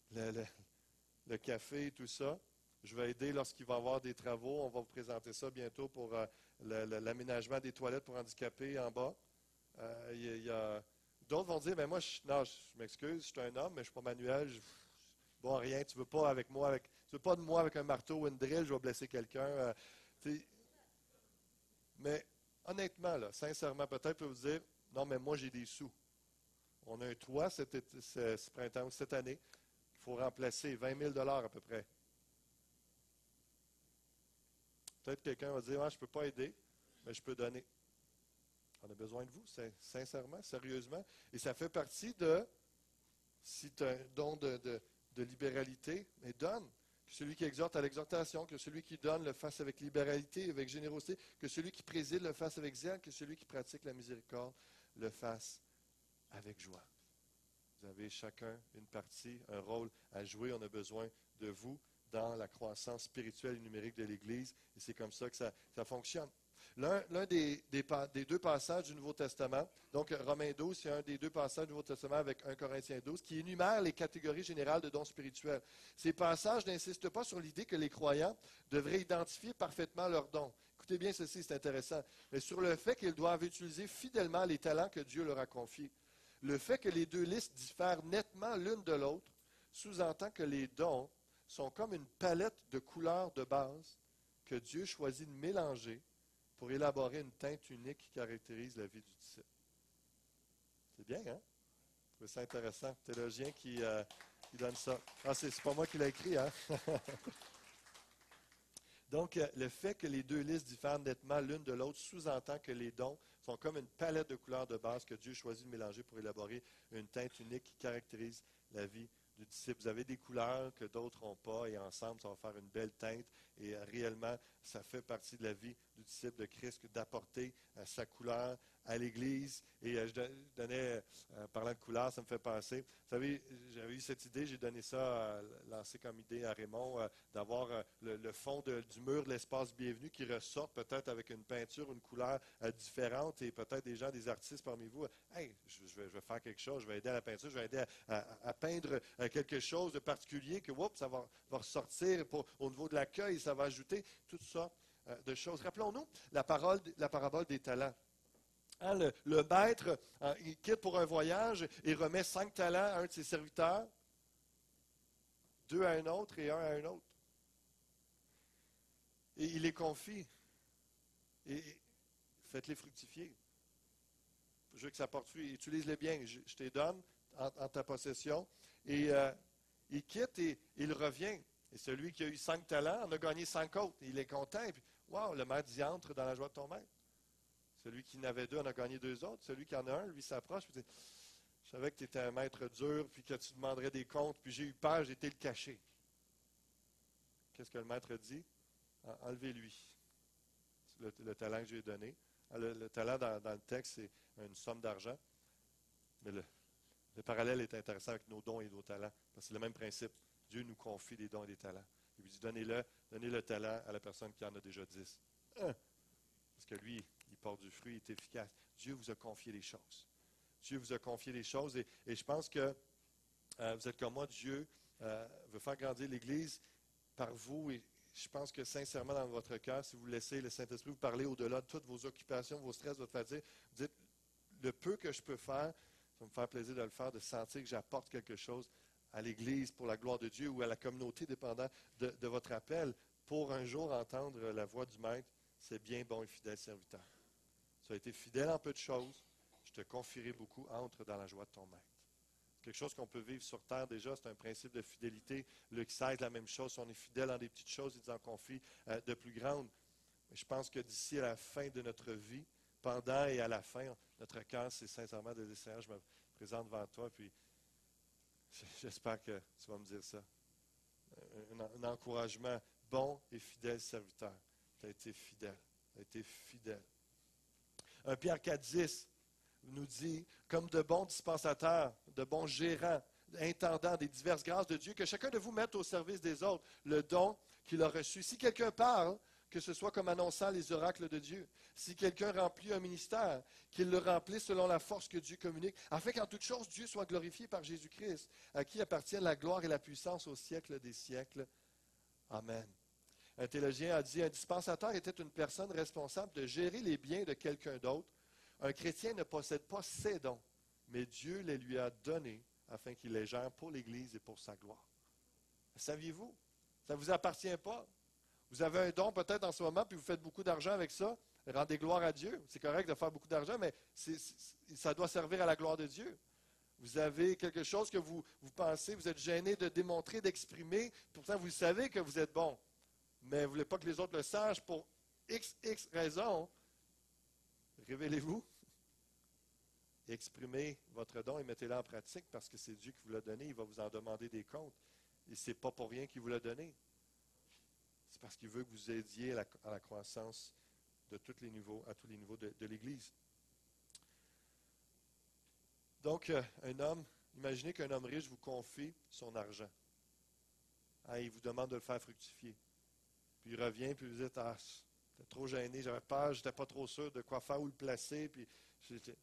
le café et tout ça. Je vais aider lorsqu'il va y avoir des travaux. On va vous présenter ça bientôt pour l'aménagement des toilettes pour handicapés en bas. D'autres vont dire, ben moi, non, je m'excuse, je suis un homme, mais je ne suis pas manuel. Bon, rien, tu ne veux pas avec moi, tu veux pas de moi avec un marteau ou une drill, je vais blesser quelqu'un. Mais honnêtement, là, sincèrement, peut-être peut vous dire, non, mais moi, j'ai des sous. On a un toit ce printemps, cette année. Il faut remplacer 20 000 à peu près. Peut-être quelqu'un va dire, je ne peux pas aider, mais je peux donner. On a besoin de vous, sincèrement, sérieusement. Et ça fait partie de, si tu as un don de libéralité, mais donne. Que celui qui exhorte à l'exhortation, que celui qui donne le fasse avec libéralité, avec générosité, que celui qui préside le fasse avec zèle, que celui qui pratique la miséricorde le fasse avec joie. Vous avez chacun une partie, un rôle à jouer. On a besoin de vous dans la croissance spirituelle et numérique de l'Église. Et c'est comme ça que ça fonctionne. L'un des deux passages du Nouveau Testament, donc Romains 12, c'est un des deux passages du Nouveau Testament avec 1 Corinthiens 12, qui énumère les catégories générales de dons spirituels. Ces passages n'insistent pas sur l'idée que les croyants devraient identifier parfaitement leurs dons. Écoutez bien ceci, c'est intéressant. Mais sur le fait qu'ils doivent utiliser fidèlement les talents que Dieu leur a confiés. Le fait que les deux listes diffèrent nettement l'une de l'autre sous-entend que les dons sont comme une palette de couleurs de base que Dieu choisit de mélanger pour élaborer une teinte unique qui caractérise la vie du disciple. C'est bien, hein? C'est intéressant. Théologien qui donne ça. Ah, c'est pas moi qui l'ai écrit, hein? Donc, le fait que les deux listes diffèrent nettement l'une de l'autre sous-entend que les dons sont comme une palette de couleurs de base que Dieu choisit de mélanger pour élaborer une teinte unique qui caractérise la vie du disciple. Vous avez des couleurs que d'autres n'ont pas et ensemble, ça va faire une belle teinte. Et réellement, ça fait partie de la vie du disciple de Christ que d'apporter sa couleur à l'Église. Et je donnais, parlant de couleurs, ça me fait penser. Vous savez, j'avais eu cette idée, j'ai donné ça, lancé comme idée à Raymond, d'avoir le fond du mur de l'espace bienvenu qui ressorte peut-être avec une peinture, une couleur différente et peut-être des gens, des artistes parmi vous. Hey, je vais faire quelque chose, je vais aider à la peinture, je vais aider à peindre quelque chose de particulier que ça va ressortir au niveau de l'accueil, ça va ajouter toutes sortes de choses. Rappelons-nous la parabole des talents. Hein, le maître, il quitte pour un voyage et remet 5 talents à un de ses serviteurs, 2 à un autre et 1 à un autre. Et il les confie. Et faites-les fructifier. Je veux que ça porte fruit. Utilise-les bien. Je te les donne en ta possession. Et il quitte et il revient. Et celui qui a eu 5 talents en a gagné 5 autres. Et il est content. Et puis, wow, le maître dit, entre dans la joie de ton maître. Celui qui en avait 2 en a gagné 2 autres. Celui qui en a un, lui, s'approche et dit, je savais que tu étais un maître dur, puis que tu demanderais des comptes, puis j'ai eu peur, j'ai été le cacher. Qu'est-ce que le maître dit? Enlevez-lui le talent que j'ai donné. Le talent dans le texte, c'est une somme d'argent. Mais le parallèle est intéressant avec nos dons et nos talents. Parce que c'est le même principe. Dieu nous confie des dons et des talents. Il lui dit, donnez le talent à la personne qui en a déjà 10. Parce que lui, il porte du fruit, il est efficace. Dieu vous a confié les choses. Dieu vous a confié les choses. Et je pense que vous êtes comme moi, Dieu veut faire grandir l'Église par vous. Et je pense que sincèrement, dans votre cœur, si vous laissez le Saint-Esprit vous parler au-delà de toutes vos occupations, vos stress, votre fatigue, vous dites, le peu que je peux faire, ça va me faire plaisir de le faire, de sentir que j'apporte quelque chose à l'Église pour la gloire de Dieu ou à la communauté, dépendant de votre appel, pour un jour entendre la voix du Maître. C'est bien, bon et fidèle serviteur. Tu as été fidèle en peu de choses, je te confierai beaucoup, entre dans la joie de ton Maître. Quelque chose qu'on peut vivre sur terre déjà, c'est un principe de fidélité. Luc 16, la même chose, si on est fidèle dans des petites choses, il nous en confie de plus grandes. Mais je pense que d'ici à la fin de notre vie, pendant et à la fin, notre cœur, c'est sincèrement de dire, Seigneur, je me présente devant toi, puis j'espère que tu vas me dire ça. Un encouragement, bon et fidèle serviteur. Tu as été fidèle. Tu as été fidèle. 1 Pierre 4,10 nous dit, comme de bons dispensateurs, de bons gérants, intendants des diverses grâces de Dieu, que chacun de vous mette au service des autres le don qu'il a reçu. Si quelqu'un parle, que ce soit comme annonçant les oracles de Dieu. Si quelqu'un remplit un ministère, qu'il le remplisse selon la force que Dieu communique, afin qu'en toute chose, Dieu soit glorifié par Jésus-Christ, à qui appartiennent la gloire et la puissance au siècle des siècles. Amen. Un théologien a dit, un dispensateur était une personne responsable de gérer les biens de quelqu'un d'autre. Un chrétien ne possède pas ses dons, mais Dieu les lui a donnés afin qu'il les gère pour l'Église et pour sa gloire. Saviez-vous? Ça ne vous appartient pas. Vous avez un don peut-être en ce moment, puis vous faites beaucoup d'argent avec ça. Rendez gloire à Dieu. C'est correct de faire beaucoup d'argent, mais ça doit servir à la gloire de Dieu. Vous avez quelque chose que vous pensez, vous êtes gêné de démontrer, d'exprimer. Pourtant, vous savez que vous êtes bon. Mais vous ne voulez pas que les autres le sachent pour X raisons. Révélez-vous. Exprimez votre don et mettez-le en pratique parce que c'est Dieu qui vous l'a donné. Il va vous en demander des comptes. Et ce n'est pas pour rien qu'il vous l'a donné. C'est parce qu'il veut que vous aidiez à la croissance de tous les niveaux, à tous les niveaux de l'Église. Donc, imaginez qu'un homme riche vous confie son argent. Il vous demande de le faire fructifier. Puis il revient, puis vous dites, j'étais trop gêné, j'avais peur, j'étais pas trop sûr de quoi faire, où le placer, puis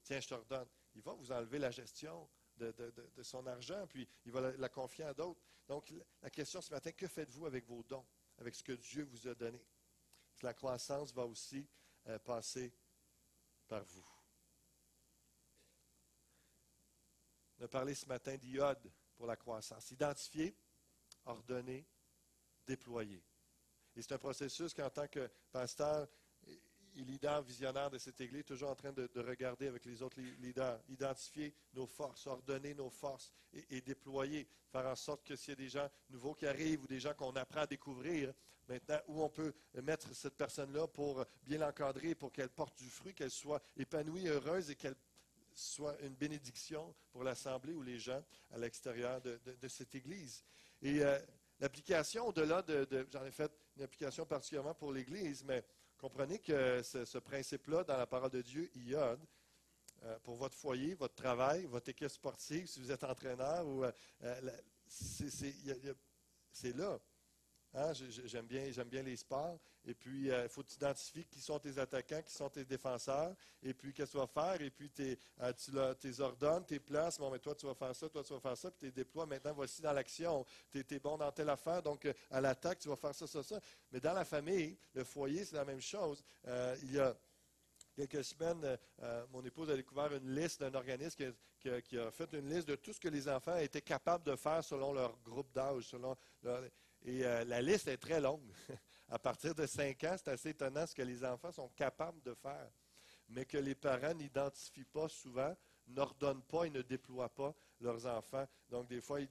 tiens, je te redonne. Il va vous enlever la gestion de son argent, puis il va la confier à d'autres. Donc, la question ce matin, que faites-vous avec vos dons, avec ce que Dieu vous a donné? Parce que la croissance va aussi passer par vous. On a parlé ce matin d'iode pour la croissance. Identifier, ordonner, déployer. Et c'est un processus qu'en tant que pasteur et leader visionnaire de cette Église, toujours en train de regarder avec les autres leaders, identifier nos forces, ordonner nos forces et déployer, faire en sorte que s'il y a des gens nouveaux qui arrivent ou des gens qu'on apprend à découvrir, maintenant, où on peut mettre cette personne-là pour bien l'encadrer, pour qu'elle porte du fruit, qu'elle soit épanouie, heureuse et qu'elle soit une bénédiction pour l'Assemblée ou les gens à l'extérieur de cette Église. Et l'application, au-delà j'en ai fait une application particulièrement pour l'Église, mais comprenez que ce principe-là, dans la parole de Dieu, iode, pour votre foyer, votre travail, votre équipe sportive, si vous êtes entraîneur, ou c'est là. Hein, j'aime bien les sports. Et puis, il faut que tu identifies qui sont tes attaquants, qui sont tes défenseurs. Et puis, qu'est-ce que tu vas faire? Et puis, tu les ordonnes, tu les places. Bon, mais toi, tu vas faire ça, toi, tu vas faire ça. Puis, tu les déploies. Maintenant, voici dans l'action. Tu es bon dans telle affaire. Donc, à l'attaque, tu vas faire ça, ça, ça. Mais dans la famille, le foyer, c'est la même chose. Il y a quelques semaines, mon épouse a découvert une liste d'un organisme qui a fait une liste de tout ce que les enfants étaient capables de faire selon leur groupe d'âge. Et la liste est très longue. À partir de 5 ans, c'est assez étonnant ce que les enfants sont capables de faire, mais que les parents n'identifient pas souvent, n'ordonnent pas et ne déploient pas leurs enfants. Donc, des fois, ils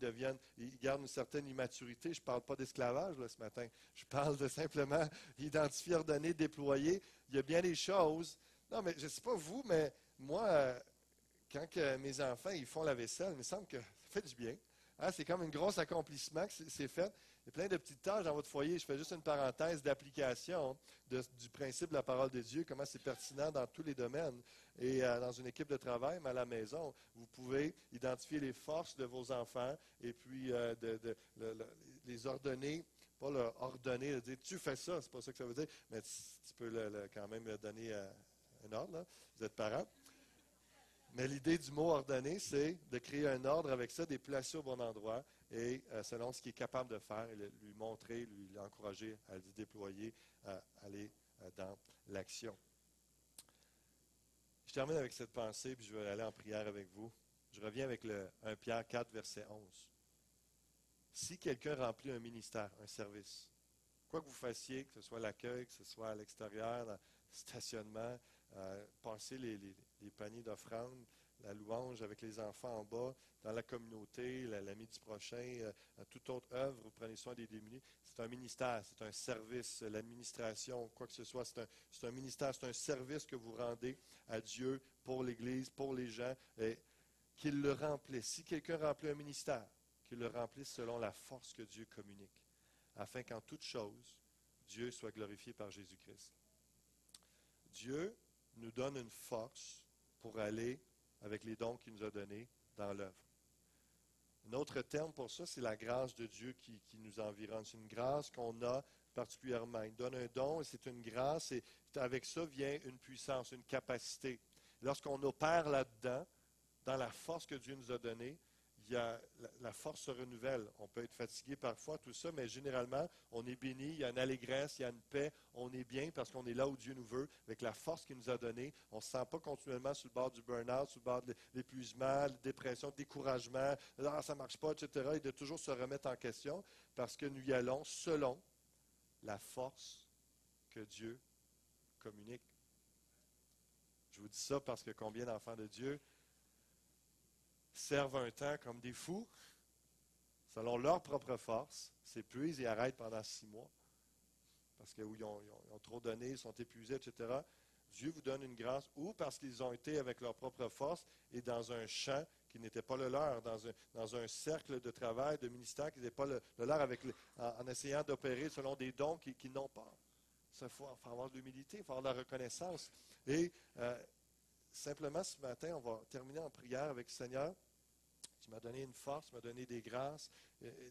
gardent une certaine immaturité. Je ne parle pas d'esclavage là, ce matin. Je parle de simplement identifier, ordonner, déployer. Il y a bien des choses. Non, mais je ne sais pas vous, mais moi, quand mes enfants ils font la vaisselle, il me semble que ça fait du bien. Hein, c'est comme un gros accomplissement que c'est fait. Il y a plein de petites tâches dans votre foyer. Je fais juste une parenthèse d'application du principe de la parole de Dieu, comment c'est pertinent dans tous les domaines. Et dans une équipe de travail, mais à la maison, vous pouvez identifier les forces de vos enfants et puis les ordonner, pas leur ordonner, de dire tu fais ça, c'est pas ça que ça veut dire, mais tu peux quand même donner un ordre, là. Vous êtes parent. Mais l'idée du mot ordonner, c'est de créer un ordre avec ça, des placer au bon endroit et selon ce qu'il est capable de faire, et lui montrer, lui encourager à le déployer, à aller dans l'action. Je termine avec cette pensée, puis je vais aller en prière avec vous. Je reviens avec le 1 Pierre 4, verset 11. Si quelqu'un remplit un ministère, un service, quoi que vous fassiez, que ce soit l'accueil, que ce soit à l'extérieur, dans le stationnement, passer les paniers d'offrandes, la louange avec les enfants en bas, dans la communauté, l'ami du prochain, toute autre œuvre, vous prenez soin des démunis. C'est un ministère, c'est un service, l'administration, quoi que ce soit, c'est un ministère, c'est un service que vous rendez à Dieu, pour l'Église, pour les gens, et qu'il le remplisse. Si quelqu'un remplit un ministère, qu'il le remplisse selon la force que Dieu communique, afin qu'en toute chose, Dieu soit glorifié par Jésus-Christ. Dieu nous donne une force pour aller avec les dons qu'il nous a donnés dans l'œuvre. Un autre terme pour ça, c'est la grâce de Dieu qui nous environne. C'est une grâce qu'on a particulièrement. Il donne un don et c'est une grâce et avec ça vient une puissance, une capacité. Lorsqu'on opère là-dedans, dans la force que Dieu nous a donnée, la force se renouvelle. On peut être fatigué parfois, tout ça, mais généralement, on est béni, il y a une allégresse, il y a une paix, on est bien parce qu'on est là où Dieu nous veut, avec la force qu'il nous a donnée. On ne se sent pas continuellement sur le bord du burn-out, sur le bord de l'épuisement, de la dépression, de découragement, ah, ça ne marche pas, etc., et de toujours se remettre en question parce que nous y allons selon la force que Dieu communique. Je vous dis ça parce que combien d'enfants de Dieu servent un temps comme des fous, selon leur propre force, s'épuisent et arrêtent pendant 6 mois, parce qu'ils ont trop donné, ils sont épuisés, etc. Dieu vous donne une grâce, ou parce qu'ils ont été avec leur propre force et dans un champ qui n'était pas le leur, dans un cercle de travail, de ministère qui n'était pas le leur, en essayant d'opérer selon des dons qu'ils n'ont pas. Il faut avoir de l'humilité, il faut avoir de la reconnaissance. Et simplement, ce matin, on va terminer en prière avec le Seigneur. Tu m'as donné une force, tu m'as donné des grâces,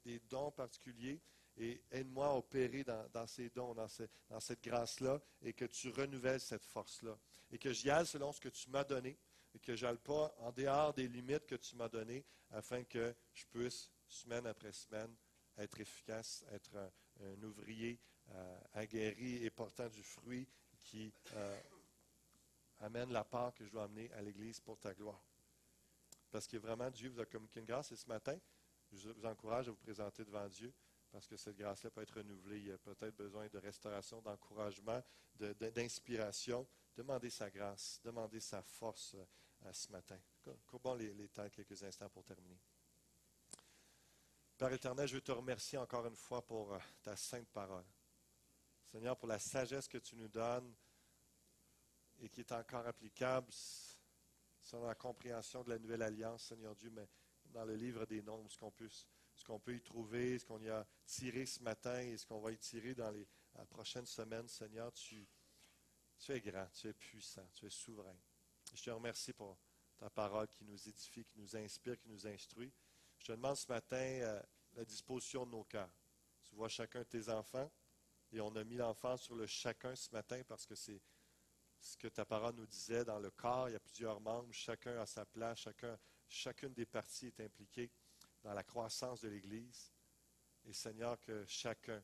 des dons particuliers. Et aide-moi à opérer dans ces dons, dans cette grâce-là, et que tu renouvelles cette force-là. Et que j'y aille selon ce que tu m'as donné, et que je n'aille pas en dehors des limites que tu m'as données, afin que je puisse, semaine après semaine, être efficace, être un ouvrier aguerri et portant du fruit qui amène la part que je dois amener à l'Église pour ta gloire. Parce que vraiment, Dieu vous a communiqué une grâce. Et ce matin, je vous encourage à vous présenter devant Dieu, parce que cette grâce-là peut être renouvelée. Il y a peut-être besoin de restauration, d'encouragement, d'inspiration. Demandez sa grâce, demandez sa force ce matin. Courbons les temps quelques instants pour terminer. Père éternel, je veux te remercier encore une fois pour ta sainte parole. Seigneur, pour la sagesse que tu nous donnes et qui est encore applicable selon la compréhension de la nouvelle alliance, Seigneur Dieu, mais dans le livre des Nombres, ce qu'on peut y trouver, ce qu'on y a tiré ce matin et ce qu'on va y tirer dans les prochaines semaines, Seigneur, tu es grand, tu es puissant, tu es souverain. Je te remercie pour ta parole qui nous édifie, qui nous inspire, qui nous instruit. Je te demande ce matin la disposition de nos cœurs. Tu vois chacun de tes enfants et on a mis l'enfant sur le chacun ce matin parce que c'est ce que ta parole nous disait. Dans le corps, il y a plusieurs membres, chacun a sa place, chacune des parties est impliquée dans la croissance de l'Église. Et Seigneur, que chacun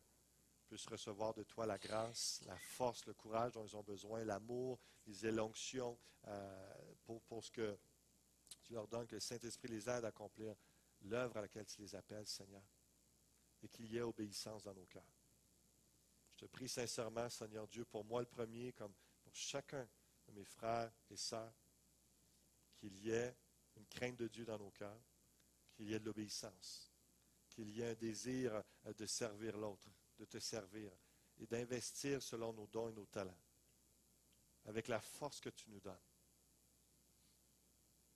puisse recevoir de toi la grâce, la force, le courage dont ils ont besoin, l'amour, les l'onction pour ce que tu leur donnes, que le Saint-Esprit les aide à accomplir l'œuvre à laquelle tu les appelles, Seigneur, et qu'il y ait obéissance dans nos cœurs. Je te prie sincèrement, Seigneur Dieu, pour moi le premier, comme pour chacun de mes frères et sœurs, qu'il y ait une crainte de Dieu dans nos cœurs, qu'il y ait de l'obéissance, qu'il y ait un désir de servir l'autre, de te servir et d'investir selon nos dons et nos talents, avec la force que tu nous donnes.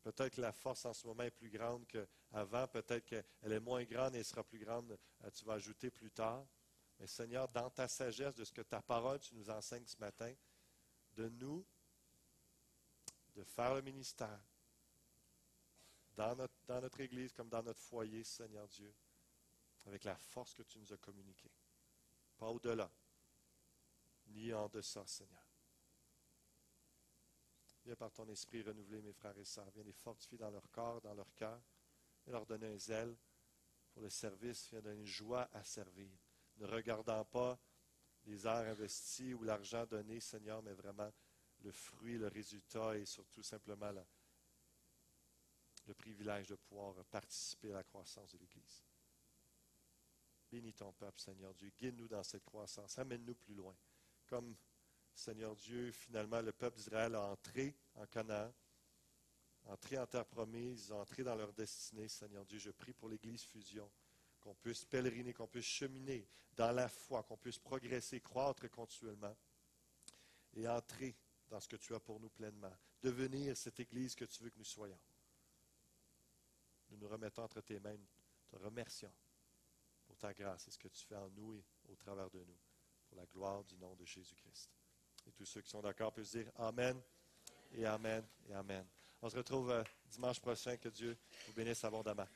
Peut-être que la force en ce moment est plus grande qu'avant, peut-être qu'elle est moins grande et elle sera plus grande, tu vas ajouter plus tard. Mais Seigneur, dans ta sagesse, de ce que ta parole, tu nous enseignes ce matin, de nous, de faire le ministère dans notre Église comme dans notre foyer, Seigneur Dieu, avec la force que tu nous as communiquée. Pas au-delà, ni en deçà, Seigneur. Viens par ton esprit renouveler mes frères et sœurs. Viens les fortifier dans leur corps, dans leur cœur. Viens leur donner un zèle pour le service. Viens donner une joie à servir. Ne regardant pas les heures investies ou l'argent donné, Seigneur, mais vraiment le fruit, le résultat et surtout simplement le privilège de pouvoir participer à la croissance de l'Église. Bénis ton peuple, Seigneur Dieu. Guide-nous dans cette croissance. Amène-nous plus loin. Comme, Seigneur Dieu, finalement, le peuple d'Israël a entré en Canaan, entré en terre promise, entré dans leur destinée, Seigneur Dieu. Je prie pour l'Église Fusion, qu'on puisse pèleriner, qu'on puisse cheminer dans la foi, qu'on puisse progresser, croître continuellement et entrer dans ce que tu as pour nous pleinement. Devenir cette Église que tu veux que nous soyons. Nous nous remettons entre tes mains, nous te remercions pour ta grâce et ce que tu fais en nous et au travers de nous, pour la gloire du nom de Jésus-Christ. Et tous ceux qui sont d'accord peuvent dire Amen et Amen et Amen. On se retrouve dimanche prochain. Que Dieu vous bénisse abondamment.